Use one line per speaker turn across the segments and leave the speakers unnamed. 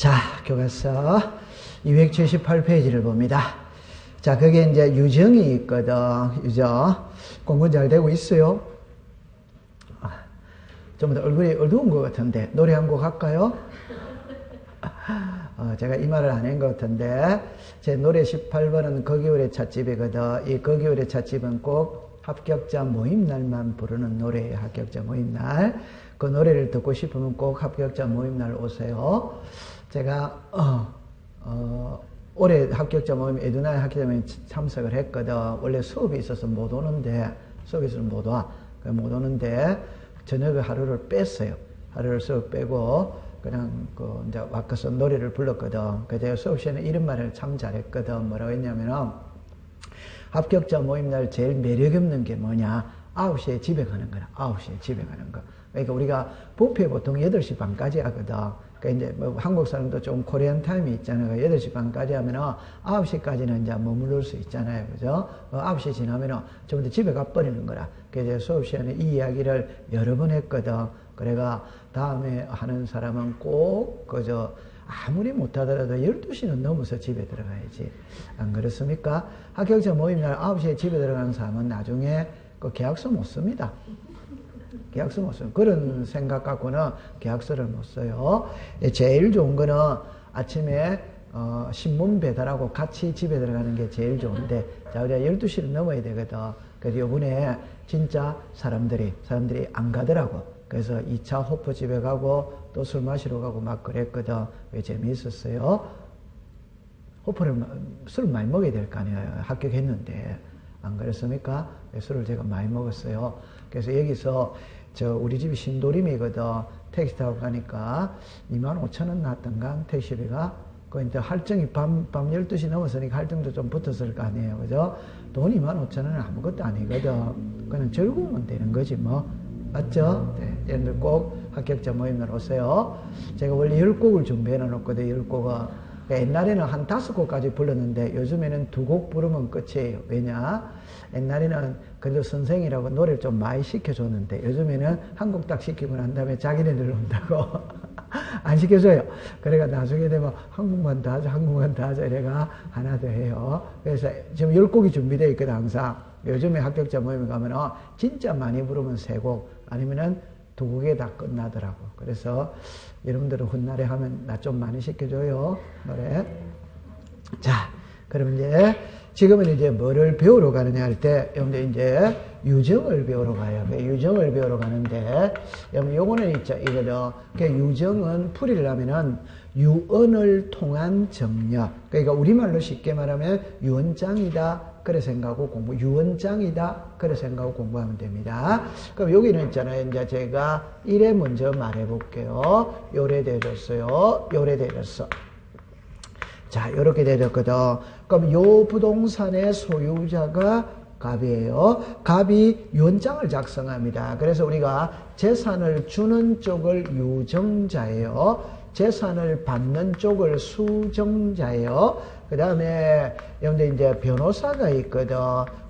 자, 교과서 278페이지를 봅니다. 자, 거기에 이제 유정이 있거든. 유정. 공부 잘 되고 있어요? 좀 더 얼굴이 어두운 것 같은데, 노래 한 곡 할까요? 제가 이 말을 안 한 것 같은데, 제 노래 18번은 거기울의 찻집이거든. 이 거기울의 찻집은 꼭 합격자 모임날만 부르는 노래예요. 합격자 모임날. 그 노래를 듣고 싶으면 꼭 합격자 모임날 오세요. 제가 올해 합격자 모임, 에듀나의 합격자 모임 참석을 했거든. 원래 수업이 있어서 못 오는데, 수업이 있어서 못 와. 못 오는데, 저녁에 하루를 뺐어요. 하루를 수업 빼고, 그냥, 이제 와서 노래를 불렀거든. 그래서 제가 수업 시간에 이런 말을 참 잘했거든. 뭐라고 했냐면은, 합격자 모임날 제일 매력 없는 게 뭐냐? 9시에 집에 가는 거라. 9시에 집에 가는 거. 그러니까 우리가 뷔페 보통 8시 반까지 하거든. 그러니까 이제 뭐 한국 사람도 좀 코리안 타임이 있잖아요. 8시 반까지 하면은 9시까지는 이제 머무를 수 있잖아요. 그죠? 9시 지나면은 좀 더 집에 가버리는 거라. 그래서 수업 시간에 이 이야기를 여러 번 했거든. 그래가 다음에 하는 사람은 꼭 아무리 못하더라도 12시는 넘어서 집에 들어가야지. 안 그렇습니까? 합격자 모임날 9시에 집에 들어가는 사람은 나중에 그 계약서 못 씁니다. 계약서 못 써요. 그런 생각 갖고는 계약서를 못 써요. 제일 좋은 거는 아침에 신문 배달하고 같이 집에 들어가는 게 제일 좋은데, 자, 우리가 12시를 넘어야 되거든. 그래서 요번에 진짜 사람들이 안 가더라고. 그래서 2차 호프 집에 가고 또 술 마시러 가고 막 그랬거든. 왜 재미있었어요? 호프를 술을 많이 먹어야 될 거 아니에요. 합격했는데. 안 그렇습니까? 술을 제가 많이 먹었어요. 그래서 여기서 우리 집이 신도림이거든. 택시 타고 가니까 25,000원 났던가 택시비가. 그 이제 할증이 밤 12시 넘었으니까 할증도 좀 붙었을 거 아니에요. 그죠? 돈 25,000원은 아무것도 아니거든. 그냥 즐거우면 되는 거지 뭐. 맞죠? 네. 여러분들 꼭 합격자 모임날 오세요. 제가 원래 10곡을 준비해 놓았거든. 10곡은. 옛날에는 한 5곡까지 불렀는데 요즘에는 2곡 부르면 끝이에요. 왜냐? 옛날에는 그래도 선생이라고 노래를 좀 많이 시켜줬는데 요즘에는 한 곡 딱 시키고 난 다음에 자기네들 온다고 안 시켜줘요. 그래가 나중에 되면 한 곡만 더 하자, 한 곡만 더 하자 이래가 하나 더 해요. 그래서 지금 10곡이 준비되어 있거든 항상. 요즘에 합격자 모임에 가면은 진짜 많이 부르면 3곡 아니면은 2곡에 다 끝나더라고. 그래서 여러분들은 훗날에 하면 나 좀 많이 시켜줘요. 노래. 자, 그럼 이제 지금은 이제 뭐를 배우러 가느냐 할 때, 여러분들 이제 유정을 배우러 가요. 유정을 배우러 가는데, 여러분 요거는 있죠. 이거죠. 유정은 풀이를 하면은 유언을 통한 정력. 그러니까 우리말로 쉽게 말하면 유언장이다. 그래 생각하고 유언장이다. 그래 생각하고 공부하면 됩니다. 그럼 여기는 있잖아요. 이제 제가 1회 먼저 말해 볼게요. 요래 되졌어요. 요래 되졌어. 자, 요렇게 되졌거든. 그럼 요 부동산의 소유자가 갑이에요. 갑이 유언장을 작성합니다. 그래서 우리가 재산을 주는 쪽을 유정자예요. 재산을 받는 쪽을 수정자예요. 그 다음에 여러분들 이제 변호사가 있거든.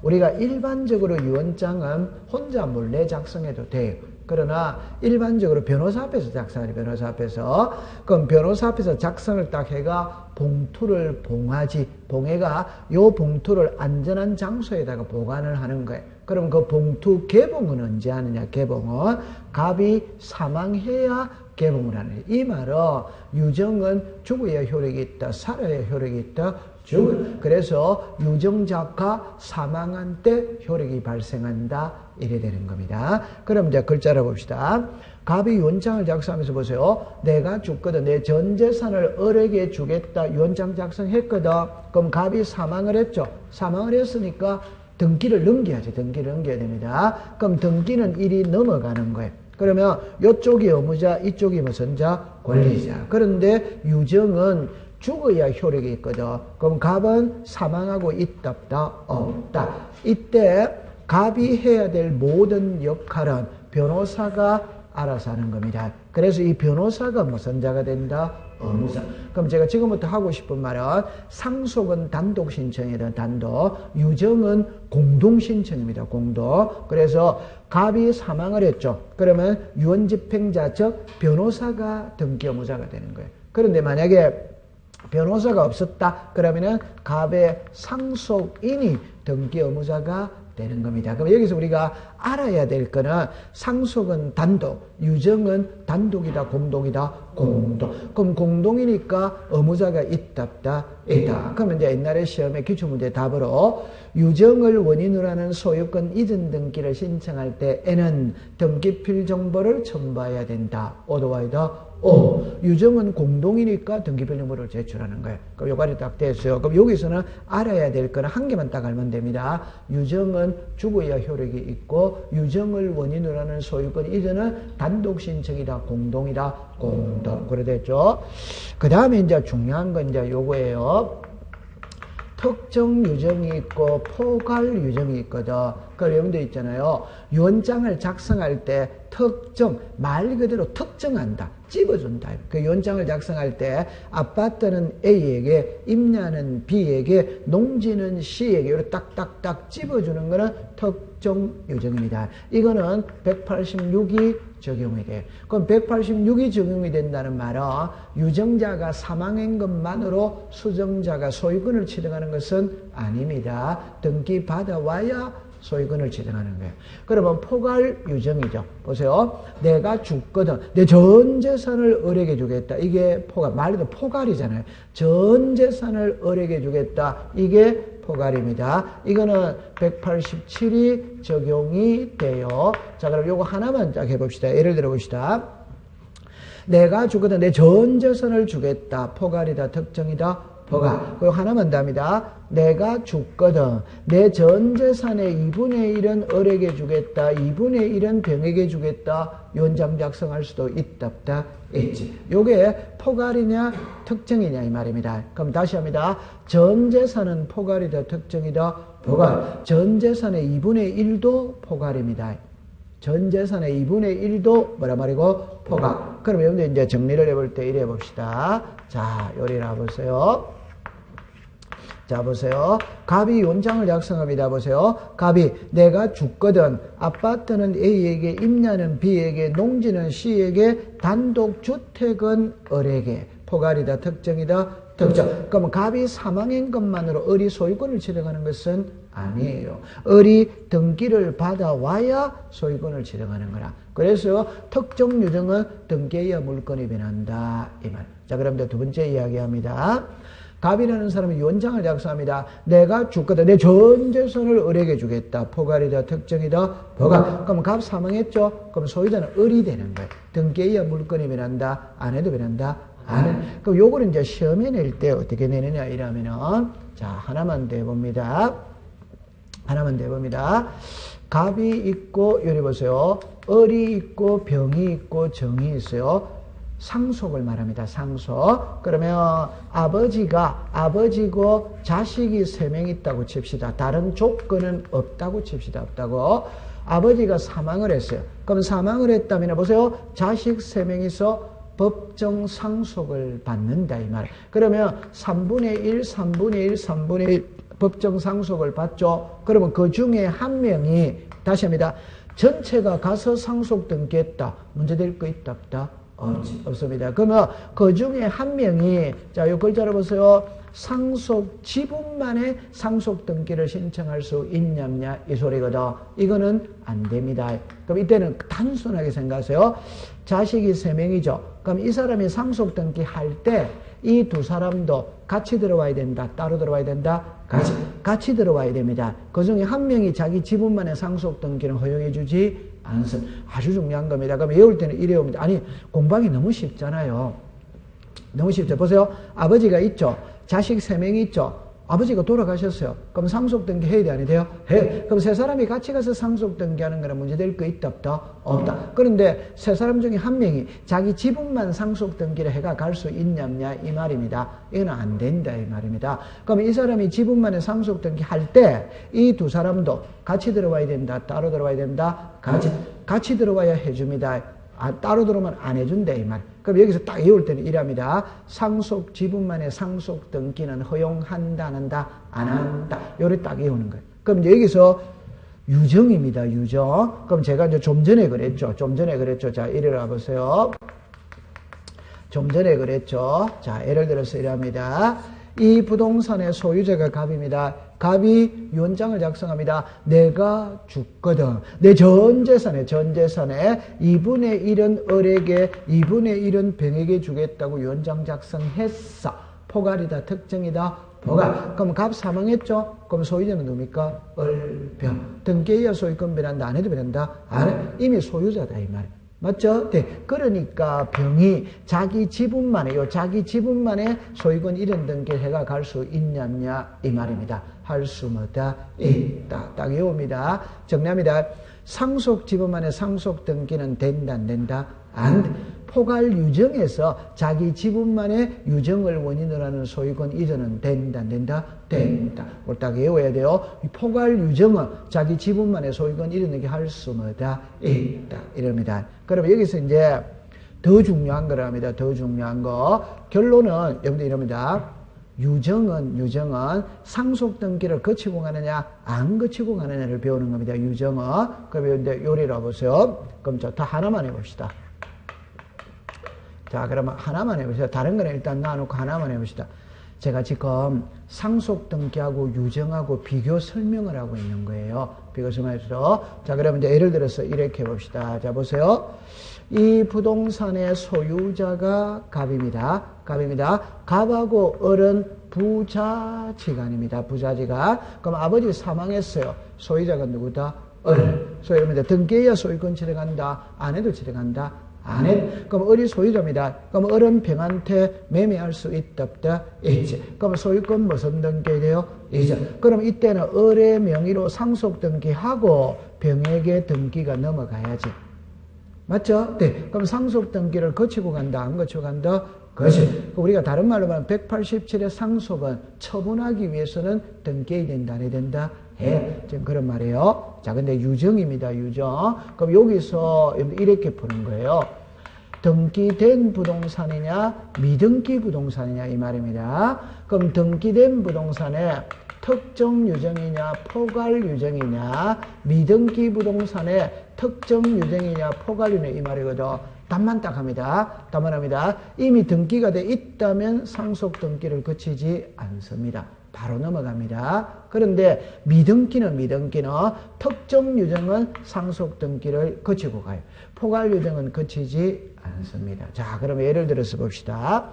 우리가 일반적으로 유언장은 혼자 몰래 작성해도 돼요. 그러나 일반적으로 변호사 앞에서 작성하니 변호사 앞에서. 그럼 변호사 앞에서 작성을 딱 해가 봉투를 봉하지. 봉해가 요 봉투를 안전한 장소에다가 보관을 하는 거예요. 그럼 그 봉투 개봉은 언제 하느냐? 개봉은 갑이 사망해야 개봉을 하는 거예요. 이 말은 유정은 죽어야 효력이 있다. 살아야 효력이 있다. 그래서 유정자가 사망한 때 효력이 발생한다. 이래 되는 겁니다. 그럼 이제 글자를 봅시다. 갑이 유언장을 작성하면서 보세요. 내가 죽거든. 내 전 재산을 을에게 주겠다. 유언장 작성했거든. 그럼 갑이 사망을 했죠. 사망을 했으니까 등기를 넘겨야지. 등기를 넘겨야 됩니다. 그럼 등기는 일이 넘어가는 거예요. 그러면 이쪽이 의무자, 이쪽이 무슨 자? 권리자. 그런데 유정은 죽어야 효력이 있거든. 그럼 갑은 사망하고 있다, 없다? 없다. 이때 갑이 해야 될 모든 역할은 변호사가 알아서 하는 겁니다. 그래서 이 변호사가 무슨 자가 된다? 의무자. 그럼 제가 지금부터 하고 싶은 말은 상속은 단독 신청이다. 단독. 유정은 공동 신청입니다. 공동. 그래서 갑이 사망을 했죠. 그러면 유언집행자 즉 변호사가 등기 의무자가 되는 거예요. 그런데 만약에 변호사가 없었다 그러면은 갑의 상속인이 등기 의무자가 되는 겁니다. 그럼 여기서 우리가 알아야 될 거는 상속은 단독, 유정은 단독이다, 공동이다, 공동. 그럼 공동이니까 의무자가 있다, 없다, 있다. 그러면 이제 옛날에 시험에 기출문제 답으로 유정을 원인으로 하는 소유권 이전 등기를 신청할 때에는 등기필 정보를 첨부해야 된다. 오도와이다. 유정은 공동이니까 등기필 정보를 제출하는 거예요. 그럼 요관이 딱 됐어요. 그럼 여기서는 알아야 될 거는 한 개만 딱 알면 됩니다. 유정은 죽어야 효력이 있고 유정을 원인으로 하는 소유권 이전은 단독 신청이다, 공동이다, 공동. 그래 됐죠? 그 다음에 이제 중요한 건 이제 요거예요. 특정 유정이 있고 포괄 유정이 있거든. 그 여러분들 있잖아요. 유언장을 작성할 때 특정, 말 그대로 특정한다. 찝어준다. 그 유언장을 작성할 때 아파트는 A에게, 임야는 B에게, 농지는 C에게 이렇게 딱딱딱 찝어주는 거는 특정 유정입니다. 이거는 186이 적용이 돼요. 그럼 186이 적용이 된다는 말은 유정자가 사망한 것만으로 수정자가 소유권을 취득하는 것은 아닙니다. 등기 받아와야 소유권을 취득하는 거예요. 그러면 포괄 유정이죠. 보세요. 내가 죽거든. 내 전 재산을 을에게 주겠다. 이게 포괄. 말 그대로 포괄이잖아요. 전 재산을 을에게 주겠다. 이게 포괄입니다. 이거는 187이 적용이 돼요. 자, 그럼 요거 하나만 딱 해봅시다. 예를 들어 봅시다. 내가 죽거든. 내 전 재산을 주겠다. 포괄이다. 특정이다. 포괄. 그거 하나만 답니다. 내가 죽거든. 내 전 재산의 2분의 1은 을에게 주겠다. 2분의 1은 병에게 주겠다. 유언장 작성할 수도 있다, 없다, 있지. 요게 포괄이냐, 특정이냐 이 말입니다. 그럼 다시 합니다. 전 재산은 포괄이다, 특정이다, 포괄. 전 재산의 2분의 1도 포괄입니다. 전 재산의 2분의 1도 뭐라 말이고? 포괄. 그럼 여러분들 이제 정리를 해볼 때 이래 봅시다. 자, 요리라 보세요. 자, 보세요. 갑이 유언장을 작성합니다. 보세요. 갑이 내가 죽거든. 아파트는 A에게, 임야는 B에게, 농지는 C에게, 단독 주택은 을에게. 포괄이다, 특정이다, 특정. 그러면 갑이 사망한 것만으로 을이 소유권을 취득하는 것은 아니에요. 을이 등기를 받아와야 소유권을 취득하는 거라. 그래서 특정 유정은 등기해야 물건이 변한다. 이 말. 자, 그럼 두 번째 이야기합니다. 갑이라는 사람이 유언장을 작성합니다. 내가 죽거든. 내 전 재산을 을에게 주겠다. 포괄이다, 특정이다, 포괄. 그럼 갑 사망했죠? 그럼 소유자는 을이 되는 거예요. 등기해야 물건이 변한다. 안 해도 변한다. 안 해. 그럼 요거를 이제 시험에 낼 때 어떻게 내느냐 이러면은, 자, 하나만 더 해봅니다. 하나만 더 해봅니다. 갑이 있고, 여기 보세요. 을이 있고, 병이 있고, 정이 있어요. 상속을 말합니다. 상속. 그러면 아버지고 자식이 3명 있다고 칩시다. 다른 조건은 없다고 칩시다. 없다고. 아버지가 사망을 했어요. 그럼 사망을 했다면 보세요. 자식 3명이서 법정 상속을 받는다 이 말. 그러면 3분의 1, 3분의 1, 3분의 1 법정 상속을 받죠. 그러면 그 중에 한 명이 다시 합니다. 전체가 가서 상속 등기했다. 문제될 거 있다 없다? 없습니다. 그러면 그 중에 한 명이 자, 요 글자를 보세요. 상속 지분만의 상속 등기를 신청할 수 있냐 없냐 이 소리거든. 이거는 안 됩니다. 그럼 이때는 단순하게 생각하세요. 자식이 3명이죠. 그럼 이 사람이 상속 등기 할 때 이 두 사람도 같이 들어와야 된다. 따로 들어와야 된다. 같이 들어와야 됩니다. 그 중에 한 명이 자기 지분만의 상속 등기는 허용해 주지 않습니다. 아주 중요한 겁니다. 그럼 외울 때는 이래 옵니다. 아니, 공부하기 너무 쉽잖아요. 너무 쉽죠. 보세요. 아버지가 있죠. 자식 3명이 있죠. 아버지가 돌아가셨어요. 그럼 상속 등기 해야 돼, 안 해야 돼요? 해. 그럼 세 사람이 같이 가서 상속 등기하는 거는 문제될 거 있다, 없다? 없다. 그런데 세 사람 중에 한 명이 자기 지분만 상속 등기를 해가 갈 수 있냐, 없냐, 이 말입니다. 이건 안 된다, 이 말입니다. 그럼 이 사람이 지분만의 상속 등기 할 때 이 두 사람도 같이 들어와야 된다, 따로 들어와야 된다, 같이 들어와야 해줍니다. 따로 들어오면 안 해준다 이 말. 그럼 여기서 딱 외울 때는 이랍니다. 상속 지분만의 상속 등기는 허용한다 안 한다? 안 한다. 요래 딱 외우는 거예요. 그럼 이제 여기서 유정입니다. 유정. 그럼 제가 이제 좀 전에 그랬죠. 자, 이리 와 보세요. 좀 전에 그랬죠. 자, 예를 들어서 이랍니다. 이 부동산의 소유자가 갑입니다. 갑이 유언장을 작성합니다. 내가 죽거든. 내 전 재산에 2분의 1은 을에게 2분의 1은 병에게 주겠다고 유언장 작성했어. 포괄이다. 특정이다. 포괄. 그럼 갑 사망했죠? 그럼 소유자는 누굽니까? 을, 병. 등기해야 소유권 변한다. 안 해도 변한다? 안 해. 이미 소유자다 이 말이에요. 맞죠? 네. 그러니까 병이 자기 지분만에요. 자기 지분만에 소유권 이런 등기를 해가 갈 수 있냐냐 이 말입니다. 할 수 뭐다? 있다. 딱 외웁니다. 정리합니다. 상속 지분만의 상속 등기는 된다 안 된다? 안 돼. 포괄 유정에서 자기 지분만의 유정을 원인으로 하는 소유권 이전은 된다 안 된다? 된다. 그걸 딱 외워야 돼요. 이 포괄 유정은 자기 지분만의 소유권 이전에게 할 수 뭐다? 있다. 이럽니다. 그러면 여기서 이제 더 중요한 거랍니다. 더 중요한 거. 결론은 여러분들 이럽니다. 유정은 상속 등기를 거치고 가느냐 안 거치고 가느냐를 배우는 겁니다. 유정은. 그러면 이제 요리로 보세요. 그럼 저 다 하나만 해봅시다. 자, 그러면 하나만 해보세요. 다른 거는 일단 놔놓고 하나만 해봅시다. 제가 지금 상속 등기하고 유정하고 비교 설명을 하고 있는 거예요. 비교 설명해서. 자, 그러면 이제 예를 들어서 이렇게 해봅시다. 자, 보세요. 이 부동산의 소유자가 갑입니다. 갑하고 을은 부자지간입니다. 부자지간. 그럼 아버지 사망했어요. 소유자가 누구다? 을. 소유입니다. 등기해야 소유권 치러간다. 안 해도 치러간다. 안 해. 그럼 을이 소유자입니다. 그럼 을은 병한테 매매할 수 있다 없다? 있지. 그럼 소유권 무슨 등기 돼요? 이전. 그럼 이때는 을의 명의로 상속 등기하고 병에게 등기가 넘어가야지. 맞죠? 네. 그럼 상속 등기를 거치고 간다, 안 거치고 간다? 그렇지. 우리가 다른 말로 말하면 187의 상속은 처분하기 위해서는 등기해야 된다, 안 해야 된다? 해. 지금 그런 말이에요. 자, 근데 유정입니다, 유정. 그럼 여기서 이렇게 푸는 거예요. 등기된 부동산이냐, 미등기 부동산이냐, 이 말입니다. 그럼 등기된 부동산에 특정 유정이냐, 포괄 유정이냐, 미등기 부동산에 특정 유정이냐, 포괄 유정, 이 말이거든. 답만 딱 합니다. 답만 합니다. 이미 등기가 돼 있다면 상속 등기를 거치지 않습니다. 바로 넘어갑니다. 그런데 미등기는 특정 유정은 상속 등기를 거치고 가요. 포괄 유정은 거치지 않습니다. 자, 그럼 예를 들어서 봅시다.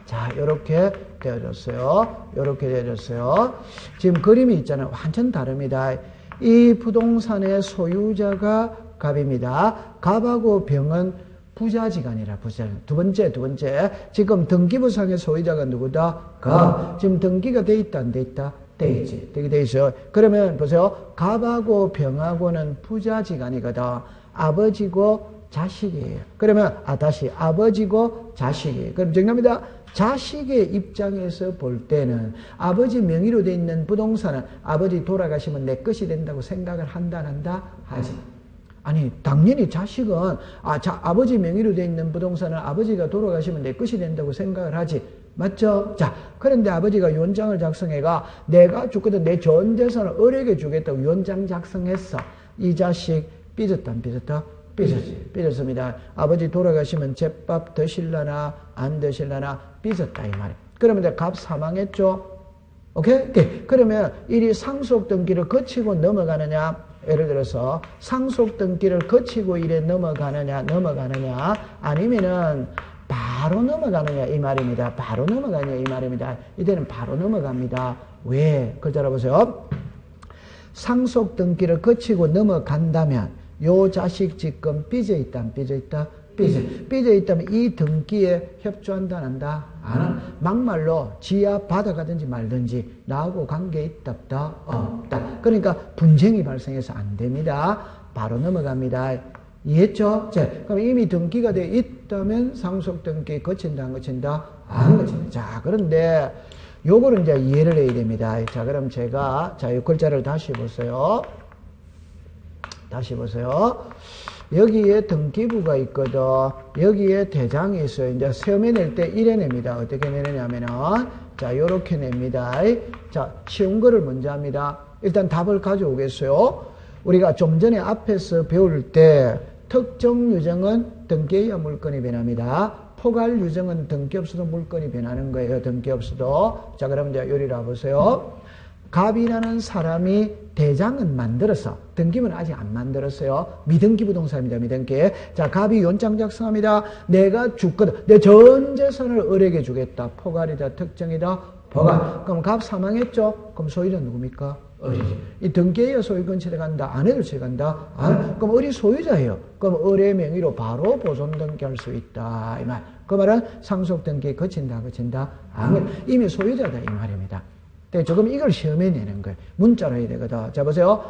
자, 요렇게 되어졌어요. 요렇게 되어졌어요. 지금 그림이 있잖아요. 완전 다릅니다. 이 부동산의 소유자가 갑입니다. 갑하고 병은 부자지간이라, 부자지간. 두 번째. 지금 등기부상의 소유자가 누구다? 갑. 지금 등기가 돼 있다, 안 돼 있다? 돼 있지. 돼 있어요. 그러면 보세요. 갑하고 병하고는 부자지간이거든. 아버지고 자식이에요. 그러면, 다시. 아버지고 자식이에요. 그럼 정답입니다. 자식의 입장에서 볼 때는 아버지 명의로 돼 있는 부동산은 아버지 돌아가시면 내 것이 된다고 생각을 한다, 안 한다? 하지. 아니, 당연히 자식은, 아버지 명의로 돼 있는 부동산은 아버지가 돌아가시면 내 것이 된다고 생각을 하지. 맞죠? 자, 그런데 아버지가 유언장을 작성해가 내가 죽거든 내 전 재산을 을에게 주겠다고 유언장 작성했어. 이 자식 삐졌다, 안 삐졌다? 삐졌습니다. 아버지 돌아가시면 제밥 드실라나, 안 드실라나? 삐졌다, 이 말이에요. 그러면 이제 갑 사망했죠? 오케이? 그러면 이 상속 등기를 거치고 넘어가느냐? 예를 들어서 상속 등기를 거치고 이래 넘어가느냐 아니면은 바로 넘어가느냐 이 말입니다. 바로 넘어가느냐 이 말입니다. 이때는 바로 넘어갑니다. 왜? 그걸 알아보세요. 상속 등기를 거치고 넘어간다면 요 자식 지금 삐져 있다, 안 삐져 있다? 삐져 있다면 이 등기에 협조한다, 안 한다? 안 한다. 막말로 지야 받아가든지 말든지 나하고 관계 있다, 없다? 없다. 그러니까 분쟁이 발생해서 안 됩니다. 바로 넘어갑니다. 이해했죠? 자, 그럼 이미 등기가 되어 있다면 상속 등기 거친다, 안 거친다? 안 거친다. 자, 그런데 요거를 이제 이해를 해야 됩니다. 자, 그럼 제가, 이 글자를 다시 보세요. 여기에 등기부가 있거든. 여기에 대장이 있어요. 이제 세움에 낼 때 이래 냅니다. 어떻게 내느냐면은, 자, 요렇게 냅니다. 자, 쉬운 거를 먼저 합니다. 일단 답을 가져오겠어요. 우리가 좀 전에 앞에서 배울 때 특정 유정은 등기해야 물건이 변합니다. 포괄 유정은 등기 없어도 물건이 변하는 거예요. 등기 없어도. 자, 그럼 이제 요리라 보세요. 갑이라는 사람이 대장은 만들어서, 등기는 아직 안 만들었어요. 미등기 부동산입니다. 미등기. 자, 갑이 연장 작성합니다. 내가 주거든. 내 전 재산을 을에게 주겠다. 포괄이다. 특정이다. 포괄. 그럼 갑 사망했죠? 그럼 소유자 누굽니까? 을이지. 이 등기에 소유권 취득한다. 아내도 취득한다. 그럼 을이 소유자예요. 그럼 을의 명의로 바로 보존 등기할 수 있다. 이 말. 그 말은 상속 등기에 거친다. 이미 소유자다. 이 말입니다. 조금 이걸 시험에 내는 거예요. 문자로 해야 되거든. 자, 보세요.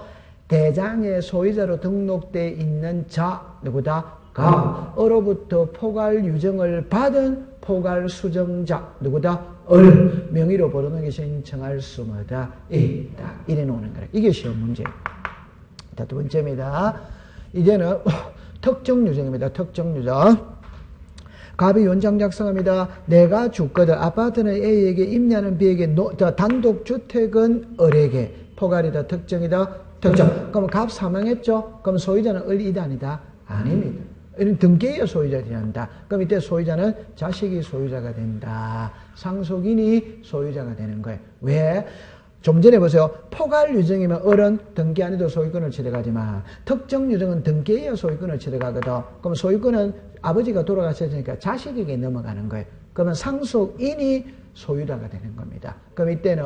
대장의 소유자로 등록되어 있는 자, 누구다? 갑. 을로부터 포괄 유정을 받은 포괄 수정자, 누구다? 을. 명의로 보존등기 신청할 수 뭐다? 있다. 이래 놓는 거예요. 이게 시험 문제예요. 자, 두 번째입니다. 이제는 특정 유정입니다. 특정 유정. 갑이 연장 작성합니다. 내가 주거든. 아파트는 A에게, 임야는 B에게, 단독 주택은 을에게. 포괄이다. 특정이다. 특정. 그럼 갑 사망했죠? 그럼 소유자는 을이다. 아니다? 아닙니다. 이런 등기의 소유자 된다. 그럼 이때 소유자는 자식이 소유자가 된다. 상속인이 소유자가 되는 거예요. 왜? 좀 전에 보세요. 포괄 유정이면 을은 등기 안 해도 소유권을 취득하지만 특정 유정은 등기해야 소유권을 취득하거든. 그럼 소유권은 아버지가 돌아가셨으니까 자식에게 넘어가는 거예요. 그러면 상속인이 소유자가 되는 겁니다. 그럼 이때는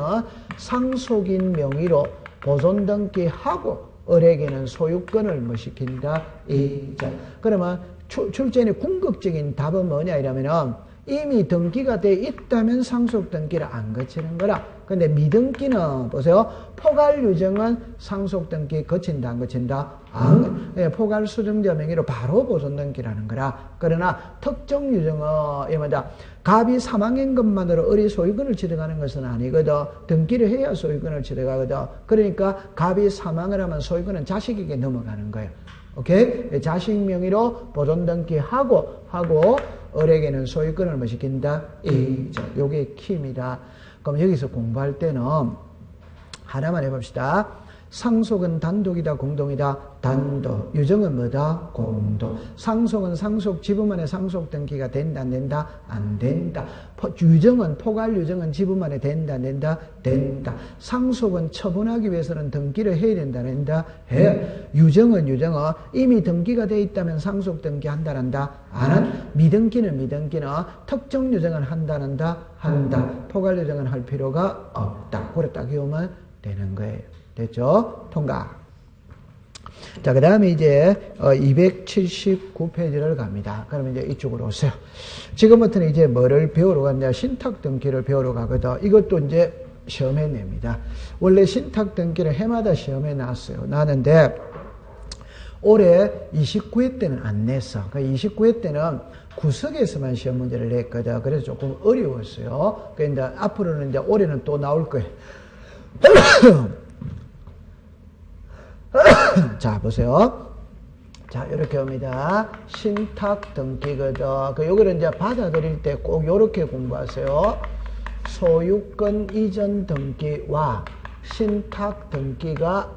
상속인 명의로 보존 등기하고 을에게는 소유권을 뭐 시킨다? 이자. 그러면 출제인의 궁극적인 답은 뭐냐 이러면은 이미 등기가 돼 있다면 상속 등기를 안 거치는 거라. 근데 미등기는 보세요. 포괄 유정은 상속 등기 거친다 안 거친다? 안. 포괄 수정자 명의로 바로 보존 등기라는 거라. 그러나 특정 유정은 이뭐다 갑이 사망한 것만으로 을이 소유권을 취득하는 것은 아니거든. 등기를 해야 소유권을 취득하거든. 그러니까 갑이 사망을 하면 소유권은 자식에게 넘어가는 거예요. 오케이? 자식 명의로 보존 등기하고 을에게는 소유권을 뭐 시킨다? 요게 키입니다. 그럼 여기서 공부할 때는 하나만 해봅시다. 상속은 단독이다, 공동이다? 단독. 유정은 뭐다? 공동. 상속은 상속 지분만의 상속 등기가 된다, 안 된다? 안 된다. 유정은, 포괄 유정은 지분만에 된다, 안 된다? 된다. 상속은 처분하기 위해서는 등기를 해야 된다, 안 된다? 해. 유정은 이미 등기가 돼 있다면 상속 등기 한다, 안 한다? 안 한. 미등기는 특정 유정은 한다, 안 한다? 한다. 포괄 유정은 할 필요가 없다. 그래 딱 외우면 되는 거예요. 됐죠? 통과. 자, 그 다음에 이제 279페이지를 갑니다. 그러면 이제 이쪽으로 오세요. 지금부터는 이제 뭐를 배우러 갔냐? 신탁 등기를 배우러 가거든. 이것도 이제 시험에 냅니다. 원래 신탁 등기를 해마다 시험에 나왔는데 올해 29회 때는 안 냈어. 그러니까 29회 때는 구석에서만 시험 문제를 냈거든. 그래서 조금 어려웠어요. 그러니까 앞으로는 이제 올해는 또 나올 거예요. 자, 보세요. 자, 이렇게 옵니다. 신탁 등기거든. 요거를 이제 받아들일 때 꼭 요렇게 공부하세요. 소유권 이전 등기와 신탁 등기가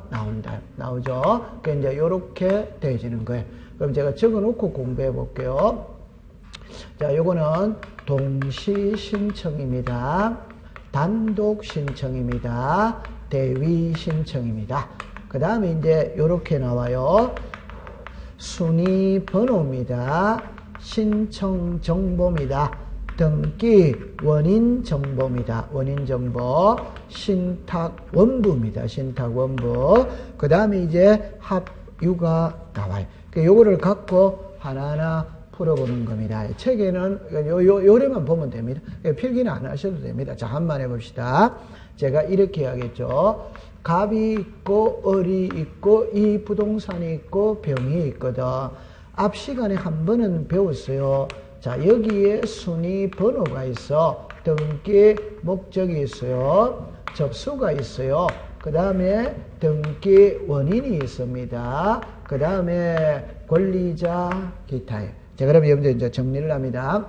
나오죠. 그 이제 요렇게 되어지는 거예요. 그럼 제가 적어 놓고 공부해 볼게요. 자, 요거는 동시 신청입니다. 단독 신청입니다. 대위 신청입니다. 그 다음에 이제 요렇게 나와요. 순위 번호입니다. 신청 정보입니다. 등기 원인 정보입니다. 원인 정보. 신탁 원부입니다. 신탁 원부. 그 다음에 이제 합유가 나와요. 요거를 갖고 하나하나 풀어보는 겁니다. 책에는 요래만 보면 됩니다. 필기는 안 하셔도 됩니다. 자, 한번 해봅시다. 제가 이렇게 해야겠죠. 갑이 있고 을이 있고 이 부동산이 있고 병이 있거든. 앞 시간에 한 번은 배웠어요. 자, 여기에 순위 번호가 있어. 등기 목적이 있어요. 접수가 있어요. 그 다음에 등기 원인이 있습니다. 그 다음에 권리자 기타에. 자, 그러면 여러분들 이제 정리를 합니다.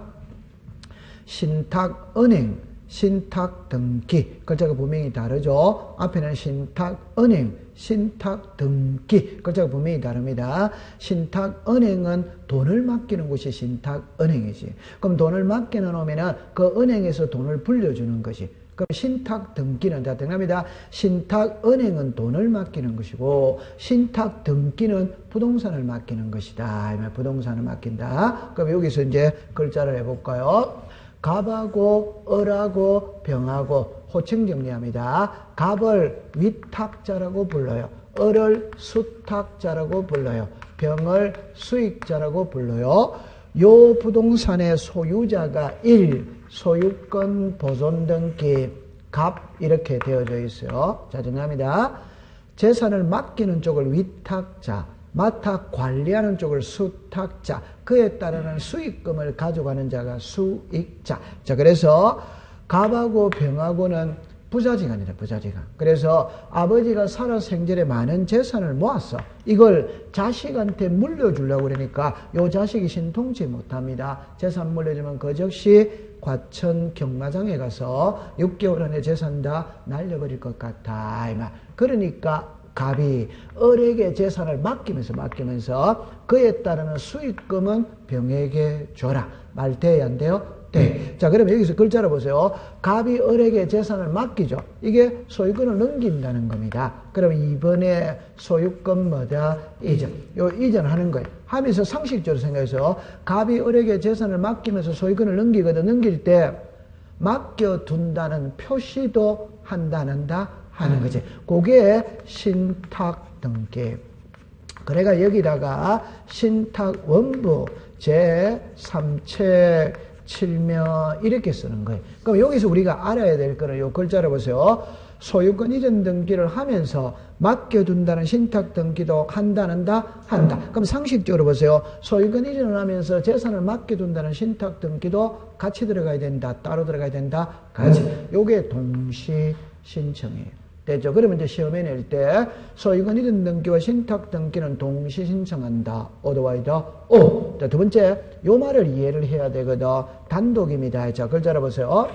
신탁은행 신탁등기. 글자가 분명히 다르죠. 앞에는 신탁은행, 신탁등기. 글자가 분명히 다릅니다. 신탁은행은 돈을 맡기는 곳이 신탁은행이지. 그럼 돈을 맡겨놓으면 그 은행에서 돈을 불려주는 것이. 그럼 신탁등기는 다 등합니다. 신탁은행은 돈을 맡기는 것이고 신탁등기는 부동산을 맡기는 것이다. 부동산을 맡긴다. 그럼 여기서 이제 글자를 해볼까요? 갑하고 을하고 병하고 호칭 정리합니다. 갑을 위탁자라고 불러요. 을을 수탁자라고 불러요. 병을 수익자라고 불러요. 요 부동산의 소유자가 1. 소유권 보존 등기 갑 이렇게 되어져 있어요. 자, 정리합니다. 재산을 맡기는 쪽을 위탁자, 맡아 관리하는 쪽을 수탁자, 그에 따르는 수익금을 가져가는 자가 수익자. 자, 그래서 갑하고 병하고는 부자지간이다, 부자지간. 그래서 아버지가 살아 생전에 많은 재산을 모았어. 이걸 자식한테 물려주려고 그러니까 요 자식이 신통치 못합니다. 재산 물려주면 그 즉시 과천 경마장에 가서 6개월 안에 재산 다 날려버릴 것 같아. 그러니까 갑이 을에게 재산을 맡기면서 그에 따르는 수익금은 병에게 줘라. 말 돼야 안 돼요? 네. 자, 그러면 여기서 글자를 보세요. 갑이 을에게 재산을 맡기죠. 이게 소유권을 넘긴다는 겁니다. 그럼 이번에 소유권 뭐다? 이전. 요 이전하는 거예요. 하면서 상식적으로 생각해서 갑이 을에게 재산을 맡기면서 소유권을 넘기거든. 넘길 때 맡겨둔다는 표시도 한다, 안 한다? 하는 거지. 그게 신탁등기. 그래가 여기다가 신탁원부 제3책 7면 이렇게 쓰는 거예요. 그럼 여기서 우리가 알아야 될 거는 요 글자를 보세요. 소유권 이전 등기를 하면서 맡겨둔다는 신탁 등기도 한다, 안 한다? 한다. 그럼 상식적으로 보세요. 소유권 이전을 하면서 재산을 맡겨둔다는 신탁 등기도 같이 들어가야 된다, 따로 들어가야 된다, 같이. 요게 동시 신청이에요. 됐죠? 그러면 이제 시험에 낼 때 소유권 이전 등기와 신탁 등기는 동시 신청한다. 오더와이더 오. 자, 두 번째, 요 말을 이해를 해야 되거든. 단독입니다. 자, 글자를 보세요.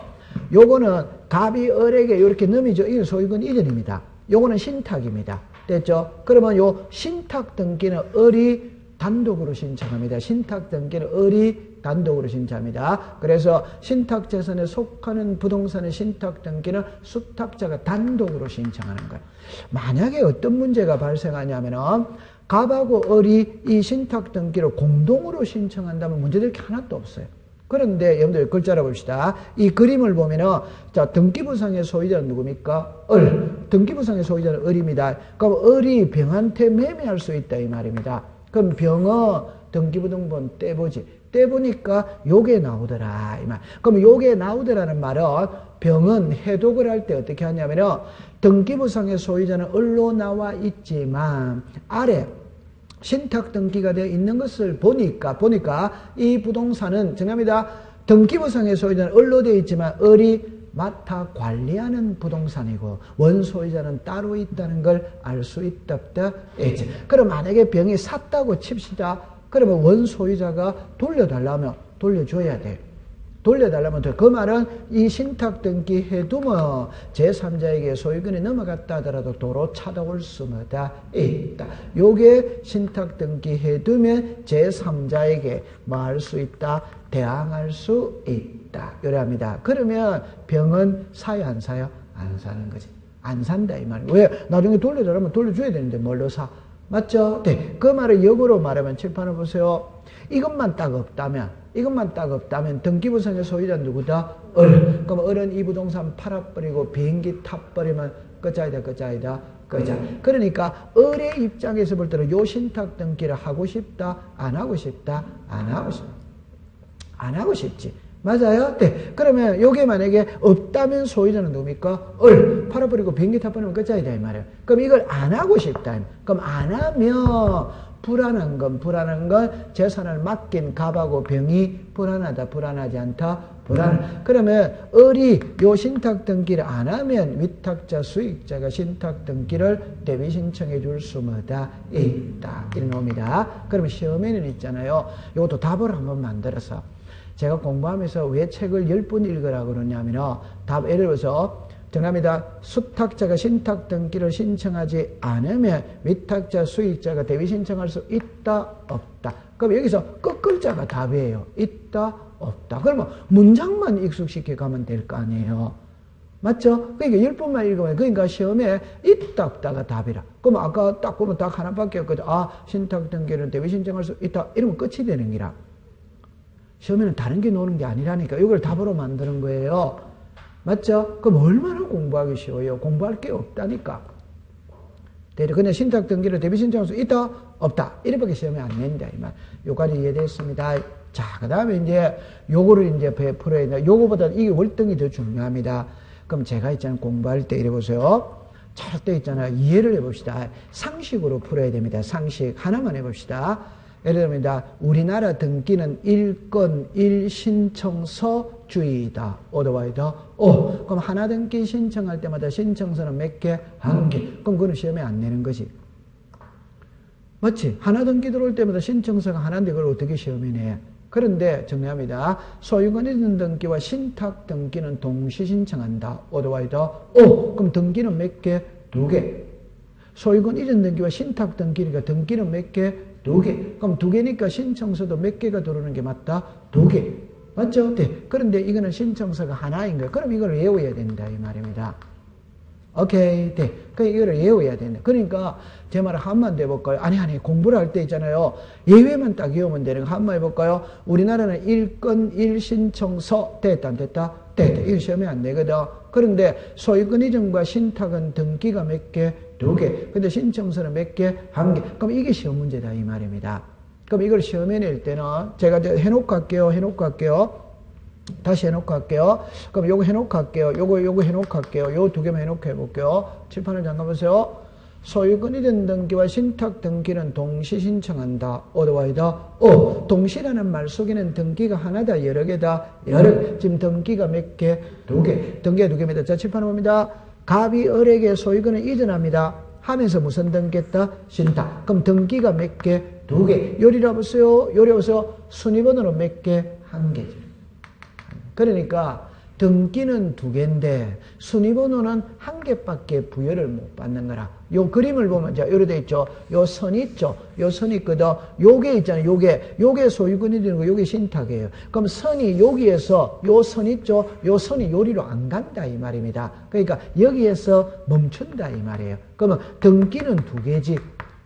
요거는 갑이 을에게 이렇게 넘이죠. 이건 소유권 이전입니다. 요거는 신탁입니다. 됐죠? 그러면 요 신탁 등기는 을이 단독으로 신청합니다. 신탁 등기는 을이 단독으로 신청합니다. 그래서 신탁 재산에 속하는 부동산의 신탁 등기는 수탁자가 단독으로 신청하는 거예요. 만약에 어떤 문제가 발생하냐면은 갑하고 을이 이 신탁 등기를 공동으로 신청한다면 문제될 게 하나도 없어요. 그런데 여러분들 글자를 봅시다. 이 그림을 보면은 자, 등기부상의 소유자는 누굽니까? 을. 등기부상의 소유자는 을입니다. 그럼 을이 병한테 매매할 수 있다 이 말입니다. 그럼 병은 등기부등본 떼보지. 떼보니까 요게 나오더라 이 말. 그럼 요게 나오더라는 말은 병은 해독을 할 때 어떻게 하냐면은 등기부상의 소유자는 을로 나와 있지만 아래 신탁 등기가 되어 있는 것을 보니까 이 부동산은 정합니다. 등기부상의 소유자는 을로 되어 있지만 을이 맡아 관리하는 부동산이고 원소유자는 따로 있다는 걸 알 수 있다 없다? 그럼 만약에 병이 샀다고 칩시다. 그러면 원소유자가 돌려달라면 돌려줘야 돼. 돌려달라면 돼. 그 말은 이 신탁 등기 해두면 제3자에게 소유권이 넘어갔다 하더라도 도로 찾아올 수마다 있다. 요게 신탁 등기 해두면 제3자에게 뭐 할 수 있다? 대항할 수 있다. 요래합니다. 그러면 병은 사요, 안 사요? 안 사는 거지. 안 산다 이 말이에요. 왜? 나중에 돌려달라면 돌려줘야 되는데 뭘로 사? 맞죠? 네. 그 말을 역으로 말하면 칠판을 보세요. 이것만 딱 없다면 등기부상의 소유자는 누구다? 을. 그럼 을은 이 부동산 팔아버리고 비행기 타버리면 끝장이다. 그러니까 을의 입장에서 볼 때는 요 신탁 등기를 하고 싶다? 안 하고 싶다? 안 하고 싶지. 맞아요? 네. 그러면 요게 만약에 없다면 소유자는 누굽니까? 을. 팔아버리고 비행기 타버리면 끝장이다 이 말이에요. 그럼 이걸 안 하고 싶다. 그럼 안 하면 불안한 건 재산을 맡긴 갑하고 병이 불안하지 않다? 그러면 을이 요 신탁 등기를 안 하면 위탁자 수익자가 신탁 등기를 대비 신청해 줄 수마다 있다. 이런 놈이다. 그러면 시험에는 있잖아요. 요것도 답을 한번 만들어서 제가 공부하면서 왜 책을 10번 읽으라고 그러냐면, 예를 들어서, 정답입니다. 수탁자가 신탁 등기를 신청하지 않으면 위탁자, 수익자가 대위 신청할 수 있다, 없다. 그럼 여기서 끝글자가 답이에요. 있다, 없다. 그러면 문장만 익숙시켜 가면 될 거 아니에요. 맞죠? 그러니까 10번만 읽으면, 그러니까 시험에 있다, 없다가 답이라. 그럼 아까 딱 보면 딱 하나밖에 없거든. 신탁 등기는 대위 신청할 수 있다. 이러면 끝이 되는 기라. 시험에는 다른 게 노는 게 아니라니까. 이걸 답으로 만드는 거예요. 맞죠? 그럼 얼마나 공부하기 쉬워요? 공부할 게 없다니까. 그냥 신탁 등기를 대비 신청할 수 있다? 없다. 이렇게 시험에 안 낸다. 이 말. 요까지 이해됐습니다. 자, 그 다음에 이제 요거를 이제 풀어야 된다. 요거보다 이게 월등히 더 중요합니다. 그럼 제가 있잖아요. 공부할 때 이래 보세요. 잘 때 있잖아요. 이해를 해봅시다. 상식으로 풀어야 됩니다. 상식. 하나만 해봅시다. 예를 들면, 우리나라 등기는 일건 일신청서주의다. 어드와이더. 그럼 하나 등기 신청할 때마다 신청서는 몇 개? 한 개. 그럼 그건 시험에 안 내는 거지. 맞지? 하나 등기 들어올 때마다 신청서가 하나인데 그걸 어떻게 시험에 내? 그런데 정리합니다. 소유권 이전 등기와 신탁 등기는 동시 신청한다. 어드와이더. 그럼 등기는 몇 개? 2개. 소유권 이전 등기와 신탁 등기니까 등기는 몇 개? 2개. 그럼 2개니까 신청서도 몇 개가 들어오는 게 맞다? 2개. 맞죠? 네. 그런데 이거는 신청서가 하나인 거예요. 그럼 이걸 외워야 된다. 이 말입니다. 오케이. 네. 그러니까 이거를 외워야 된다. 그러니까 제 말을 한번 해볼까요? 아니. 공부를 할 때 있잖아요. 예외만 딱 외우면 되는 거 한번 해볼까요? 우리나라는 일건 일신청서 됐다 안 됐다? 됐다. 이거 시험에 안 내거든. 그런데 소유권 이전과 신탁은 등기가 몇 개? 2개. 근데 신청서는 몇 개? 1개. 그럼 이게 시험 문제다 이 말입니다. 그럼 이걸 시험에 낼 때는 제가 이제 해놓고 할게요. 다시 해놓고 할게요. 그럼 요거 해놓고 할게요. 요거 해놓고 할게요. 요 2개만 해놓고 해볼게요. 칠판을 잠깐 보세요. 소유권 이전 등기와 신탁 등기는 동시 신청한다. 어드와이더. 동시라는 말 속에는 등기가 하나다, 여러 개다, 여러 개. 지금 등기가 몇 개? 2개. 등기가 2개입니다. 자, 칠판을 봅니다. 갑이 을에게 소유권을 이전합니다. 하면서 무슨 등기했다? 신탁. 그럼 등기가 몇 개? 2개. 요리라 보세요. 순위번호는 몇 개? 1개지. 그러니까 등기는 2개인데 순위번호는 1개밖에 부여를 못 받는 거라. 요 그림을 보면 자, 요래 돼 있죠. 요 선 있죠. 요 선이 있거든. 요게 있잖아요. 요게 소유권이 되는 거, 요게 신탁이에요. 그럼 선이 여기에서 요 선 있죠. 요 선이 요리로 안 간다 이 말입니다. 그러니까 여기에서 멈춘다 이 말이에요. 그러면 등기는 2개지.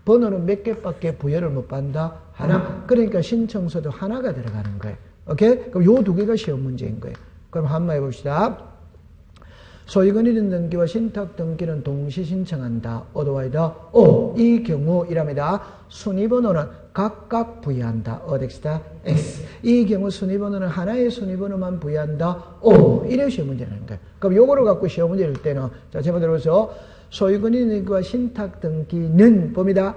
번호는 몇 개밖에 부여를 못 받는다? 하나. 그러니까 신청서도 하나가 들어가는 거예요. 오케이? 그럼 요 2개가 시험 문제인 거예요. 그럼 한번 해봅시다. 소유권 이전 등기와 신탁 등기는 동시 신청한다. 어드와이더. 이 경우이랍니다. 순위번호는 각각 부여한다. 어덱스다. X. 이 경우 순위번호는 하나의 순위번호만 부여한다. 이래 시험 문제라는 거예요. 그럼 요거를 갖고 시험 문제를 때는 자, 제발 들어보세요. 소유권 이전 등기와 신탁 등기는 봅니다.